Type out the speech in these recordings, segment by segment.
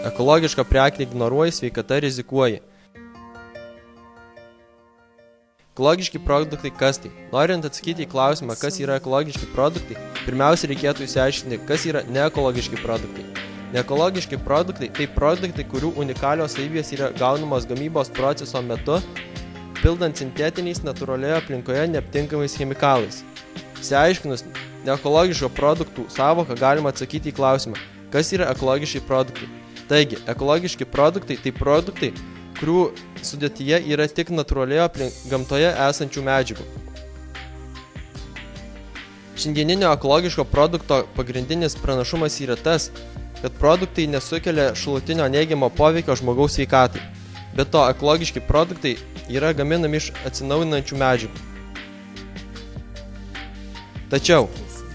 Ekologišką prekę ignoruoji, sveikata rizikuoji. Ekologiški produktai kas tai? Norint atsakyti į klausimą, kas yra ekologiški produktai, pirmiausia reikėtų išsiaiškinti, kas yra neekologiški produktai. Neekologiški produktai – tai produktai, kurių unikalios savybės yra gaunamos gamybos proceso metu, pildant sintetiniais natūralioje aplinkoje neaptinkamais chemikalais. Išsiaiškinus neekologiško produktų savoką galima atsakyti į klausimą, kas yra ekologiški produktai. Taigi, ekologiški produktai – tai produktai, kurių sudėtyje yra tik natūralioje gamtoje esančių medžiagų. Šiandieninio ekologiško produkto pagrindinis pranašumas yra tas, kad produktai nesukelia šalutinio neigiamo poveikio žmogaus sveikatai. Be to, ekologiški produktai yra gaminami iš atsinaujinančių medžiagų. Tačiau,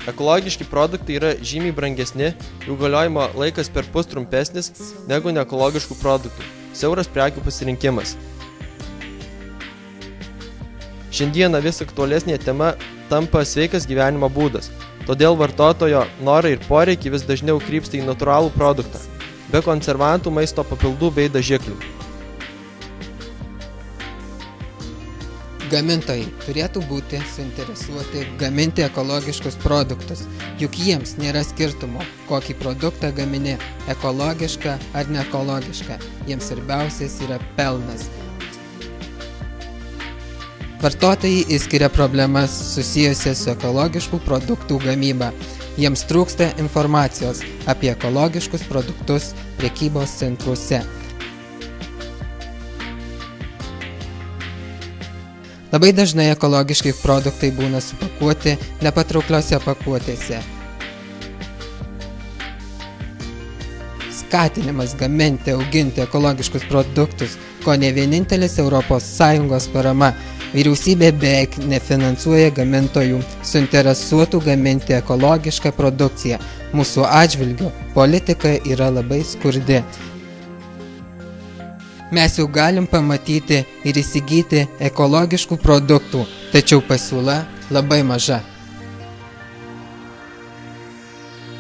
ekologiški produktai yra žymiai brangesni, jų galiojimo laikas perpus trumpesnis negu neekologiškų produktų. Siauras prekių pasirinkimas. Šiandieną vis aktualesnė tema tampa sveikas gyvenimo būdas, todėl vartotojo norai ir poreikiai vis dažniau krypsta į natūralų produktą, be konservantų, maisto papildų bei dažiklių. Gamintojai turėtų būti suinteresuoti gaminti ekologiškus produktus, juk jiems nėra skirtumo, kokį produktą gamini, ekologišką ar neekologišką, jiems svarbiausias yra pelnas. Vartotojai išskiria problemas susijusias su ekologiškų produktų gamyba. Jiems trūksta informacijos apie ekologiškus produktus prekybos centruose. Labai dažnai ekologiški produktai būna supakuoti nepatraukliose pakuotėse. Skatinimas gaminti, auginti ekologiškus produktus, ko ne vienintelis ES parama. Vyriausybė beveik nefinansuoja gamintojų suinteresuotų gaminti ekologišką produkciją. Mūsų atžvilgiu politika yra labai skurdi. Mes jau galim pamatyti ir įsigyti ekologiškų produktų, tačiau pasiūla labai maža.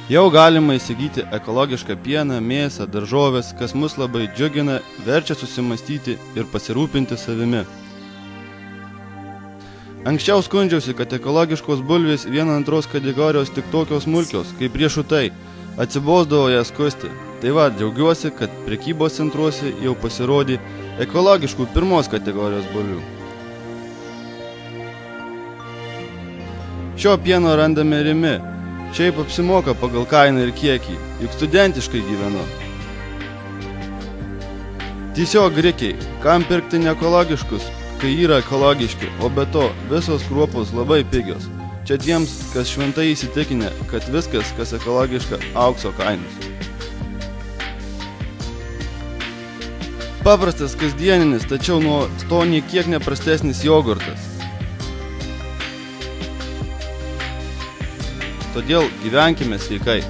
Jau galima įsigyti ekologišką pieną, mėsą, daržovės, kas mus labai džiugina, verčia susimastyti ir pasirūpinti savimi. Anksčiau skundžiausi, kad ekologiškos bulvės 1-2 kategorijos tik tokios smulkios, kaip riešutai, atsibosdavo jas skusti. Tai va, džiaugiuosi, kad prekybos centruose jau pasirodė ekologiškų 1 kategorijos bulvių. Šio pieno randame Rimi. Šiaip apsimoka pagal kainą ir kiekį, juk studentiškai gyvenu. Tiesiog grikiai, kam pirkti neekologiškus, kai yra ekologiški, o be to visos kruopos labai pigios. Čia tiems, kas šventai įsitikinę, kad viskas, kas ekologiška, aukso kainos. Paprastas kasdieninis, tačiau nuo to niekiek neprastesnis jogurtas. Todėl gyvenkime sveikai.